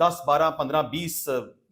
10 12 15 20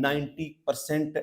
90%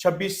26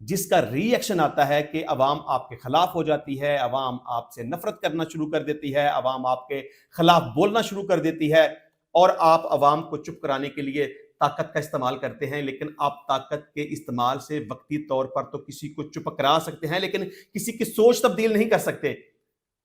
جس کا ری ایکشن آتا ہے کہ عوام آپ کے خلاف ہو جاتی ہے، عوام آپ سے نفرت کرنا شروع کر دیتی ہے، عوام آپ کے خلاف بولنا شروع کر دیتی ہے، اور آپ عوام کو چپ کرانے کے لیے طاقت کا استعمال کرتے ہیں. لیکن آپ طاقت کے استعمال سے وقتی طور پر تو کسی کو چپ کرا سکتے ہیں، لیکن کسی کی سوچ تبدیل نہیں کر سکتے.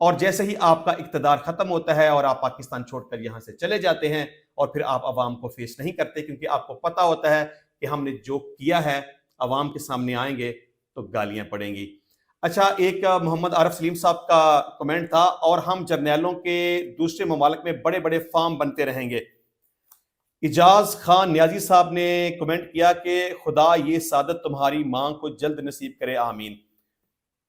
اور جیسے ہی آپ کا اقتدار ختم ہوتا ہے اور آپ پاکستان چھوڑ کر یہاں سے چلے جاتے ہیں، اور پھر آپ عوام کو فیس نہیں کرتے، کیونکہ آپ کو پتا ہوتا ہے کہ ہم نے جو کیا ہے عوام کے سامنے آئیں گے تو گالیاں پڑیں گی. اچھا، ایک محمد عارف سلیم صاحب کا کمنٹ تھا، اور ہم جرنیلوں کے دوسرے ممالک میں بڑے بڑے فارم بنتے رہیں گے. اجاز خان نیازی صاحب نے کمنٹ کیا کہ خدا یہ سعادت تمہاری ماں کو جلد نصیب کرے، آمین.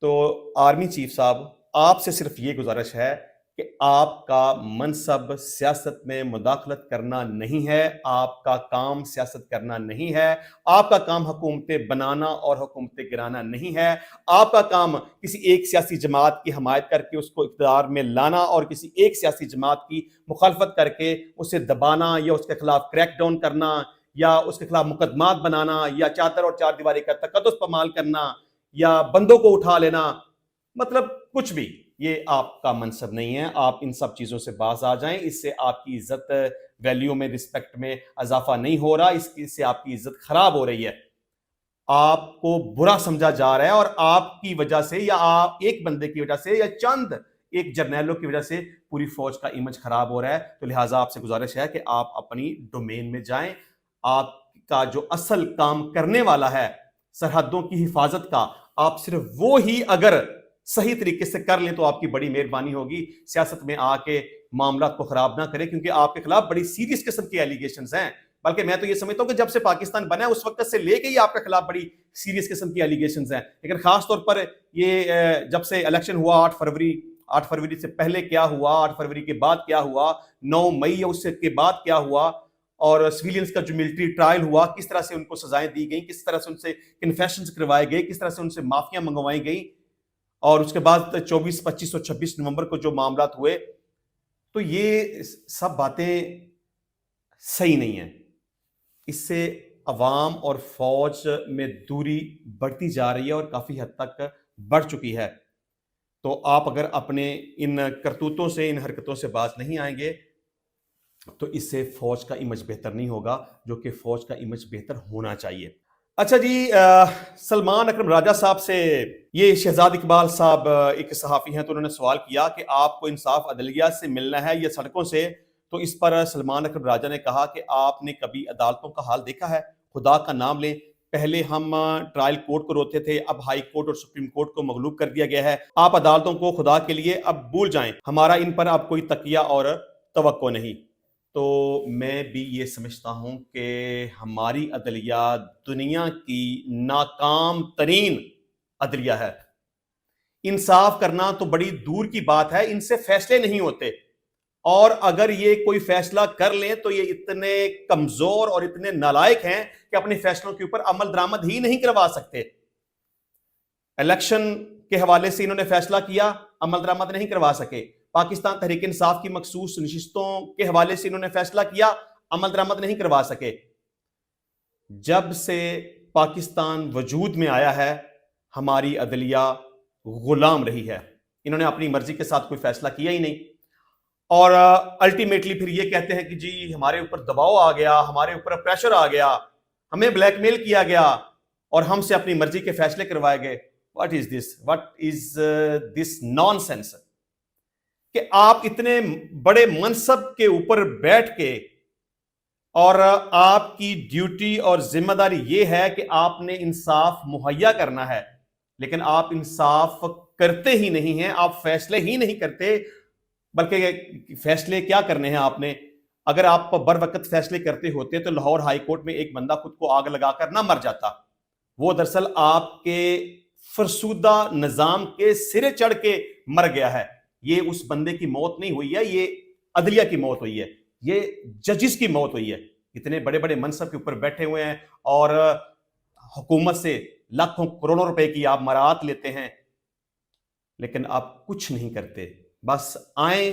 تو آرمی چیف صاحب، آپ سے صرف یہ گزارش ہے کہ آپ کا منصب سیاست میں مداخلت کرنا نہیں ہے، آپ کا کام سیاست کرنا نہیں ہے، آپ کا کام حکومتیں بنانا اور حکومتیں گرانا نہیں ہے. آپ کا کام کسی ایک سیاسی جماعت کی حمایت کر کے اس کو اقتدار میں لانا اور کسی ایک سیاسی جماعت کی مخالفت کر کے اسے دبانا یا اس کے خلاف کریک ڈاؤن کرنا یا اس کے خلاف مقدمات بنانا یا چادر اور چار دیواری کا تقدس پامال کرنا یا بندوں کو اٹھا لینا، مطلب کچھ بھی. یہ آپ کا منصب نہیں ہے. آپ ان سب چیزوں سے باز آ جائیں. اس سے آپ کی عزت، ویلیو میں، رسپیکٹ میں اضافہ نہیں ہو رہا، اس سے آپ کی عزت خراب ہو رہی ہے. آپ کو برا سمجھا جا رہا ہے، اور آپ کی وجہ سے یا آپ ایک بندے کی وجہ سے یا چند ایک جرنیلوں کی وجہ سے پوری فوج کا امیج خراب ہو رہا ہے. تو لہٰذا آپ سے گزارش ہے کہ آپ اپنی ڈومین میں جائیں. آپ کا جو اصل کام کرنے والا ہے سرحدوں کی حفاظت کا، آپ صرف وہ ہی اگر صحیح طریقے سے کر لیں تو آپ کی بڑی مہربانی ہوگی. سیاست میں آ کے معاملات کو خراب نہ کریں، کیونکہ آپ کے خلاف بڑی سیریس قسم کی ایلیگیشنز ہیں. بلکہ میں تو یہ سمجھتا ہوں کہ جب سے پاکستان بنا ہے اس وقت سے لے کے ہی آپ کے خلاف بڑی سیریس قسم کی ایلیگیشنز ہیں. لیکن خاص طور پر یہ جب سے الیکشن ہوا 8 فروری سے پہلے کیا ہوا، 8 فروری کے بعد کیا ہوا، 9 مئی یا اس کے بعد کیا ہوا، اور سویلینز کا جو ملٹری ٹرائل ہوا، کس طرح سے ان کو سزائیں دی گئیں، کس طرح سے ان سے کنفیشنز کروائے گئے، کس طرح سے ان سے معافیاں منگوائی گئیں، اور اس کے بعد 24، 25 اور 26 نومبر کو جو معاملات ہوئے، تو یہ سب باتیں صحیح نہیں ہیں. اس سے عوام اور فوج میں دوری بڑھتی جا رہی ہے اور کافی حد تک بڑھ چکی ہے. تو آپ اگر اپنے ان کرتوتوں سے، ان حرکتوں سے باز نہیں آئیں گے تو اس سے فوج کا امیج بہتر نہیں ہوگا، جو کہ فوج کا امیج بہتر ہونا چاہیے. اچھا جی، سلمان اکرم راجہ صاحب سے یہ شہزاد اقبال صاحب ایک صحافی ہیں، تو انہوں نے سوال کیا کہ آپ کو انصاف عدلیہ سے ملنا ہے یا سڑکوں سے؟ تو اس پر سلمان اکرم راجہ نے کہا کہ آپ نے کبھی عدالتوں کا حال دیکھا ہے؟ خدا کا نام لیں، پہلے ہم ٹرائل کورٹ کو روتے تھے، اب ہائی کورٹ اور سپریم کورٹ کو مغلوب کر دیا گیا ہے. آپ عدالتوں کو خدا کے لیے اب بھول جائیں، ہمارا ان پر اب کوئی تکیہ اور توقع نہیں. تو میں بھی یہ سمجھتا ہوں کہ ہماری عدلیہ دنیا کی ناکام ترین عدلیہ ہے. انصاف کرنا تو بڑی دور کی بات ہے، ان سے فیصلے نہیں ہوتے، اور اگر یہ کوئی فیصلہ کر لیں تو یہ اتنے کمزور اور اتنے نالائق ہیں کہ اپنے فیصلوں کے اوپر عمل درآمد ہی نہیں کروا سکتے. الیکشن کے حوالے سے انہوں نے فیصلہ کیا، عمل درآمد نہیں کروا سکے. پاکستان تحریک انصاف کی مخصوص نشستوں کے حوالے سے انہوں نے فیصلہ کیا، عمل درآمد نہیں کروا سکے. جب سے پاکستان وجود میں آیا ہے ہماری عدلیہ غلام رہی ہے. انہوں نے اپنی مرضی کے ساتھ کوئی فیصلہ کیا ہی نہیں، اور الٹیمیٹلی پھر یہ کہتے ہیں کہ جی ہمارے اوپر دباؤ آ گیا، ہمارے اوپر پریشر آ گیا، ہمیں بلیک میل کیا گیا اور ہم سے اپنی مرضی کے فیصلے کروائے گئے. What is this nonsense؟ کہ آپ اتنے بڑے منصب کے اوپر بیٹھ کے، اور آپ کی ڈیوٹی اور ذمہ داری یہ ہے کہ آپ نے انصاف مہیا کرنا ہے، لیکن آپ انصاف کرتے ہی نہیں ہیں، آپ فیصلے ہی نہیں کرتے. بلکہ فیصلے کیا کرنے ہیں آپ نے؟ اگر آپ بر وقت فیصلے کرتے ہوتے تو لاہور ہائی کورٹ میں ایک بندہ خود کو آگ لگا کر نہ مر جاتا. وہ دراصل آپ کے فرسودہ نظام کے سرے چڑھ کے مر گیا ہے. یہ اس بندے کی موت نہیں ہوئی ہے، یہ عدلیہ کی موت ہوئی ہے، یہ ججز کی موت ہوئی ہے. اتنے بڑے بڑے منصب کے اوپر بیٹھے ہوئے ہیں اور حکومت سے لاکھوں کروڑوں روپے کی آپ مراعات لیتے ہیں، لیکن آپ کچھ نہیں کرتے. بس آئیں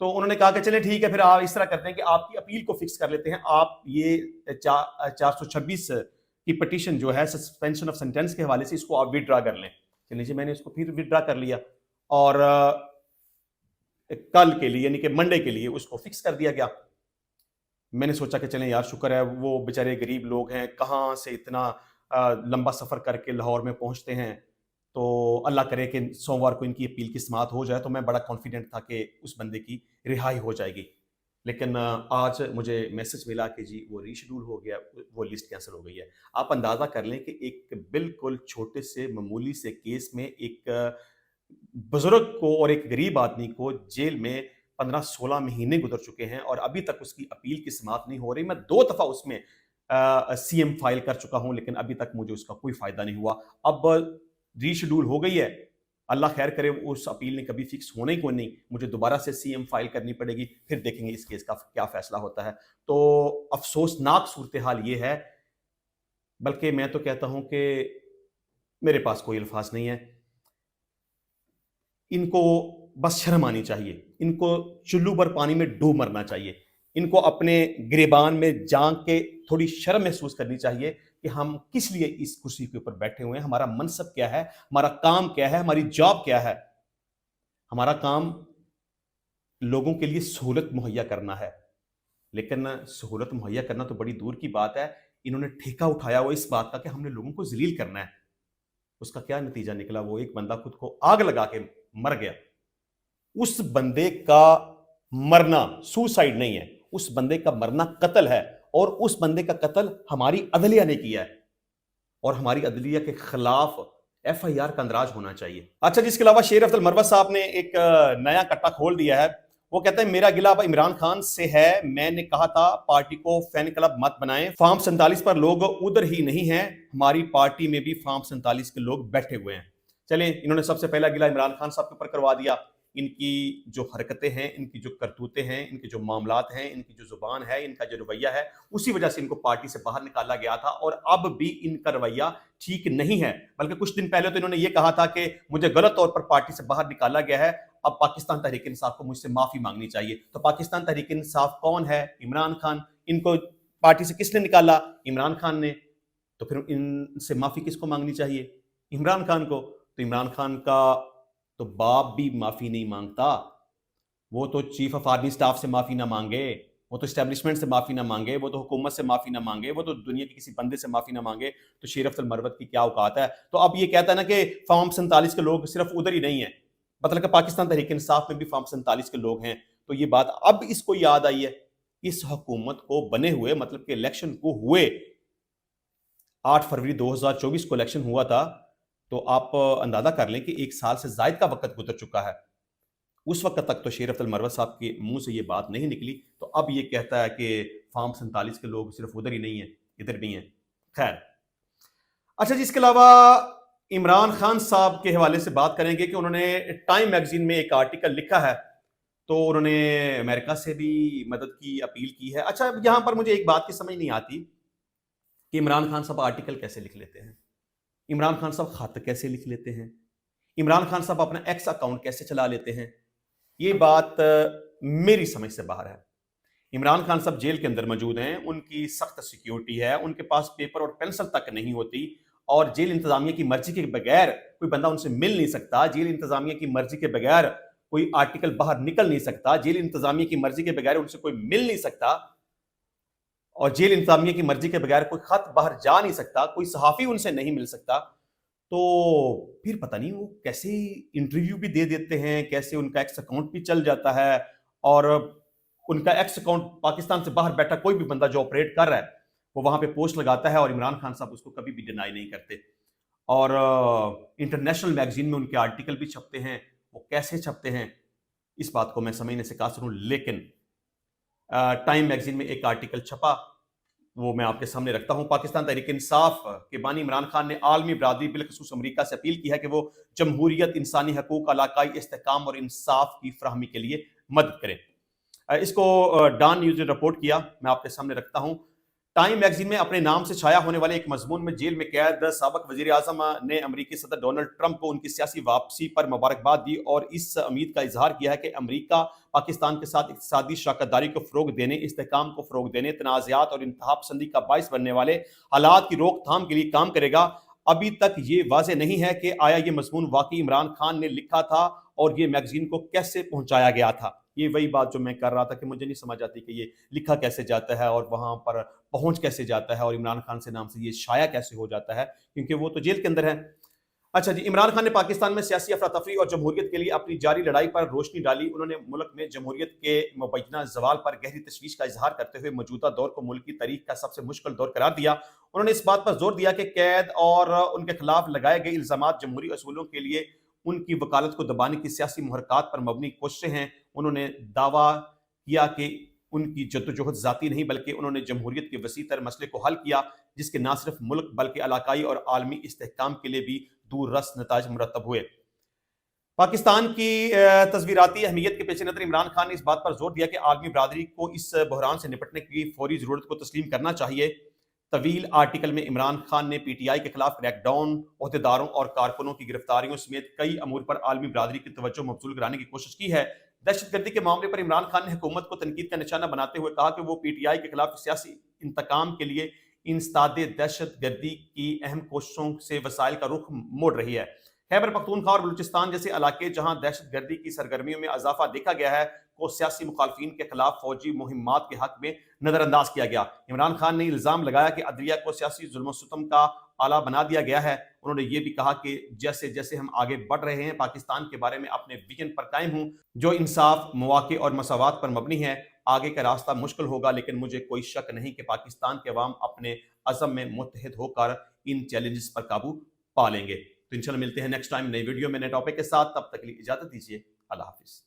تو انہوں نے کہا کہ چلیں ٹھیک ہے، پھر آپ اس طرح کرتے ہیں کہ آپ کی اپیل کو فکس کر لیتے ہیں، آپ یہ 426 کی پٹیشن جو ہے سسپینشن آف سینٹینس کے حوالے سے، اس کو آپ وڈرا کر لیں۔ چلیے جی، میں نے اس کو پھر وڈرا کر لیا اور کل کے لیے یعنی کہ منڈے کے لیے اس کو فکس کر دیا گیا۔ میں نے سوچا کہ چلیں یار شکر ہے، وہ بیچارے غریب لوگ ہیں، کہاں سے اتنا لمبا سفر کر کے لاہور میں پہنچتے ہیں، تو اللہ کرے کہ سوموار کو ان کی اپیل کی سماعت ہو جائے۔ تو میں بڑا کانفیڈنٹ تھا کہ اس بندے کی رہائی ہو جائے گی، لیکن آج مجھے میسج ملا کہ جی وہ ریشیڈول ہو گیا، وہ لسٹ کینسل ہو گئی ہے۔ آپ اندازہ کر لیں کہ ایک بالکل چھوٹے سے معمولی سے کیس میں ایک بزرگ کو اور ایک غریب آدمی کو جیل میں 15-16 مہینے گزر چکے ہیں اور ابھی تک اس کی اپیل کی سماعت نہیں ہو رہی۔ میں 2 دفعہ اس میں سی ایم فائل کر چکا ہوں، لیکن ابھی تک مجھے اس کا کوئی فائدہ نہیں ہوا۔ اب ری شیڈول ہو گئی ہے، اللہ خیر کرے اس اپیل نے کبھی فکس ہونے کو نہیں، مجھے دوبارہ سے سی ایم فائل کرنی پڑے گی، پھر دیکھیں گے اس کیس کا کیا فیصلہ ہوتا ہے۔ تو افسوسناک صورتحال یہ ہے، بلکہ میں تو کہتا ہوں کہ میرے پاس کوئی الفاظ نہیں ہے۔ ان کو بس شرم آنی چاہیے، ان کو چلو بھر پانی میں ڈوب مرنا چاہیے، ان کو اپنے گریبان میں جان کے تھوڑی شرم محسوس کرنی چاہیے کہ ہم کس لیے اس کرسی کے اوپر بیٹھے ہوئے ہیں، ہمارا منصب کیا ہے، ہمارا کام کیا ہے، ہماری جاب کیا ہے۔ ہمارا کام لوگوں کے لیے سہولت مہیا کرنا ہے، لیکن سہولت مہیا کرنا تو بڑی دور کی بات ہے، انہوں نے ٹھیکہ اٹھایا ہوا اس بات کا کہ ہم نے لوگوں کو ذلیل کرنا ہے۔ اس کا کیا نتیجہ نکلا؟ وہ ایک بندہ خود کو آگ لگا کے مر گیا۔ اس بندے کا مرنا سوسائڈ نہیں ہے، اس بندے کا مرنا قتل ہے، اور اس بندے کا قتل ہماری عدلیہ نے کیا ہے، اور ہماری عدلیہ کے خلاف ایف آئی آر کا اندراج ہونا چاہیے۔ اچھا جی، اس کے علاوہ شیر افضل مروت صاحب نے ایک نیا کٹا کھول دیا ہے۔ وہ کہتے ہیں میرا گلہ اب عمران خان سے ہے، میں نے کہا تھا پارٹی کو فین کلب مت بنائیں، فارم 47 پر لوگ ادھر ہی نہیں ہیں، ہماری پارٹی میں بھی فارم 47 کے لوگ بیٹھے ہوئے ہیں۔ چلیں، انہوں نے سب سے پہلا گلہ عمران خان صاحب کے اوپر کروا دیا۔ ان کی جو حرکتیں ہیں، ان کی جو کرتوتیں ہیں، ان کے جو معاملات ہیں، ان کی جو زبان ہے، ان کا جو رویہ ہے، اسی وجہ سے ان کو پارٹی سے باہر نکالا گیا تھا، اور اب بھی ان کا رویہ ٹھیک نہیں ہے۔ بلکہ کچھ دن پہلے تو انہوں نے یہ کہا تھا کہ مجھے غلط طور پر پارٹی سے باہر نکالا گیا ہے، اب پاکستان تحریک انصاف کو مجھ سے معافی مانگنی چاہیے۔ تو پاکستان تحریک انصاف کون ہے؟ عمران خان۔ ان کو پارٹی سے کس نے نکالا؟ عمران خان نے۔ تو پھر ان سے معافی کس کو مانگنی چاہیے؟ عمران خان کو۔ تو عمران خان کا تو باپ بھی معافی نہیں مانگتا، وہ تو چیف آف آرمی سٹاف سے معافی نہ مانگے، وہ تو اسٹیبلشمنٹ سے معافی نہ مانگے، وہ تو حکومت سے معافی نہ مانگے، وہ تو دنیا کے کسی بندے سے معافی نہ مانگے، تو شیر افضل مروت کی کیا اوقات ہے؟ تو اب یہ کہتا ہے نا کہ فارم 47 کے لوگ صرف ادھر ہی نہیں ہیں، مطلب کہ پاکستان تحریک انصاف میں بھی فارم 47 کے لوگ ہیں۔ تو یہ بات اب اس کو یاد آئی ہے، اس حکومت کو بنے ہوئے، مطلب کہ الیکشن کو ہوئے 8 فروری 2024 کو الیکشن ہوا تھا، تو آپ اندازہ کر لیں کہ 1 سال سے زائد کا وقت گزر چکا ہے۔ اس وقت تک تو شیر افضل مروت صاحب کے منہ سے یہ بات نہیں نکلی، تو اب یہ کہتا ہے کہ فارم 47 کے لوگ صرف ادھر ہی نہیں ہیں، ادھر بھی ہیں۔ خیر، اچھا جی، اس کے علاوہ عمران خان صاحب کے حوالے سے بات کریں گے کہ انہوں نے ٹائم میگزین میں ایک آرٹیکل لکھا ہے، تو انہوں نے امریکہ سے بھی مدد کی اپیل کی ہے۔ اچھا، یہاں پر مجھے ایک بات کی سمجھ نہیں آتی کہ عمران خان صاحب آرٹیکل کیسے لکھ لیتے ہیں، عمران خان صاحب خط کیسے لکھ لیتے ہیں، عمران خان صاحب اپنا ایکس اکاؤنٹ کیسے چلا لیتے ہیں۔ یہ بات میری سمجھ سے باہر ہے۔ عمران خان صاحب جیل کے اندر موجود ہیں، ان کی سخت سیکیورٹی ہے، ان کے پاس پیپر اور پینسل تک نہیں ہوتی، اور جیل انتظامیہ کی مرضی کے بغیر کوئی بندہ ان سے مل نہیں سکتا، جیل انتظامیہ کی مرضی کے بغیر کوئی آرٹیکل باہر نکل نہیں سکتا، جیل انتظامیہ کی مرضی کے بغیر ان سے کوئی مل نہیں سکتا، اور جیل انتظامیہ کی مرضی کے بغیر کوئی خط باہر جا نہیں سکتا، کوئی صحافی ان سے نہیں مل سکتا۔ تو پھر پتہ نہیں وہ کیسے انٹرویو بھی دے دیتے ہیں، کیسے ان کا ایکس اکاؤنٹ بھی چل جاتا ہے، اور ان کا ایکس اکاؤنٹ پاکستان سے باہر بیٹھا کوئی بھی بندہ جو آپریٹ کر رہا ہے وہ وہاں پہ پوسٹ لگاتا ہے، اور عمران خان صاحب اس کو کبھی بھی ڈینائی نہیں کرتے، اور انٹرنیشنل میگزین میں ان کے آرٹیکل بھی چھپتے ہیں۔ وہ کیسے چھپتے ہیں اس بات کو میں سمجھنے سے قاصر ہوں، لیکن ٹائم میگزین میں ایک آرٹیکل چھپا، وہ میں آپ کے سامنے رکھتا ہوں۔ پاکستان تحریک انصاف کے بانی عمران خان نے عالمی برادری بالخصوص امریکہ سے اپیل کی ہے کہ وہ جمہوریت، انسانی حقوق، علاقائی استحکام اور انصاف کی فراہمی کے لیے مدد کریں۔ اس کو ڈان نیوز نے رپورٹ کیا، میں آپ کے سامنے رکھتا ہوں۔ ٹائم میگزین میں اپنے نام سے شائع ہونے والے ایک مضمون میں جیل میں قید سابق وزیر اعظم نے امریکی صدر ڈونلڈ ٹرمپ کو ان کی سیاسی واپسی پر مبارکباد دی اور اس امید کا اظہار کیا ہے کہ امریکہ پاکستان کے ساتھ اقتصادی شراکت داری کو فروغ دینے، استحکام کو فروغ دینے، تنازعات اور انتہا پسندی کا باعث بننے والے حالات کی روک تھام کے لیے کام کرے گا۔ ابھی تک یہ واضح نہیں ہے کہ آیا یہ مضمون واقعی عمران خان نے لکھا تھا اور یہ میگزین کو کیسے پہنچایا گیا تھا۔ یہ وہی بات جو میں کر رہا تھا کہ مجھے نہیں سمجھ آتی کہ یہ لکھا کیسے جاتا ہے اور وہاں پر پہنچ کیسے جاتا ہے اور عمران خان سے نام سے یہ شائع کیسے ہو جاتا ہے، کیونکہ وہ تو جیل کے اندر ہے۔ اچھا جی، عمران خان نے پاکستان میں سیاسی افراتفری اور جمہوریت کے لیے اپنی جاری لڑائی پر روشنی ڈالی۔ انہوں نے ملک میں جمہوریت کے مبینہ زوال پر گہری تشویش کا اظہار کرتے ہوئے موجودہ دور کو ملک کی تاریخ کا سب سے مشکل دور قرار دیا۔ انہوں نے اس بات پر زور دیا کہ قید اور ان کے خلاف لگائے گئے الزامات جمہوری اصولوں کے لیے ان کی وکالت کو دبانے کی سیاسی محرکات پر مبنی کوششیں ہیں۔ انہوں نے دعویٰ کیا کہ ان کی جدوجہد ذاتی نہیں بلکہ انہوں نے جمہوریت کے وسیع تر مسئلے کو حل کیا، جس کے نہ صرف ملک بلکہ علاقائی اور عالمی استحکام کے لیے بھی دور رس نتائج مرتب ہوئے۔ پاکستان کی تصویراتی اہمیت کے پیش نظر عمران خان نے اس بات پر زور دیا کہ عالمی برادری کو اس بحران سے نپٹنے کی فوری ضرورت کو تسلیم کرنا چاہیے۔ طویل آرٹیکل میں عمران خان نے پی ٹی آئی کے خلاف کریک ڈاؤن، عہدیداروں اور کارکنوں کی گرفتاریوں سمیت کئی امور پر عالمی برادری کی توجہ مبذول کرانے کی کوشش کی ہے۔ دہشت گردی کے معاملے پر عمران خان نے حکومت کو تنقید کا نشانہ بناتے ہوئے کہا کہ وہ پی ٹی آئی کے خلاف سیاسی انتقام کے لیے انسداد دہشت گردی کی اہم کوششوں سے وسائل کا رخ موڑ رہی ہے۔ خیبر پختونخوا اور بلوچستان جیسے علاقے جہاں دہشت گردی کی سرگرمیوں میں اضافہ دیکھا گیا ہے کو سیاسی مخالفین کے خلاف فوجی مہمات کے حق میں نظر انداز کیا گیا۔ عمران خان نے الزام لگایا کہ عدلیہ کو سیاسی ظلم و ستم کا آلہ بنا دیا گیا ہے۔ انہوں نے یہ بھی کہا کہ جیسے جیسے ہم آگے بڑھ رہے ہیں پاکستان کے بارے میں اپنے ویژن پر قائم ہوں جو انصاف، مواقع اور مساوات پر مبنی ہے۔ آگے کا راستہ مشکل ہوگا لیکن مجھے کوئی شک نہیں کہ پاکستان کے عوام اپنے عزم میں متحد ہو کر ان چیلنجز پر قابو پا لیں گے۔ تو انشاءاللہ ملتے ہیں نیکسٹ ٹائم نئی ویڈیو میں نئے ٹاپک کے ساتھ، تب تک کے لیے اجازت دیجیے۔ اللہ حافظ۔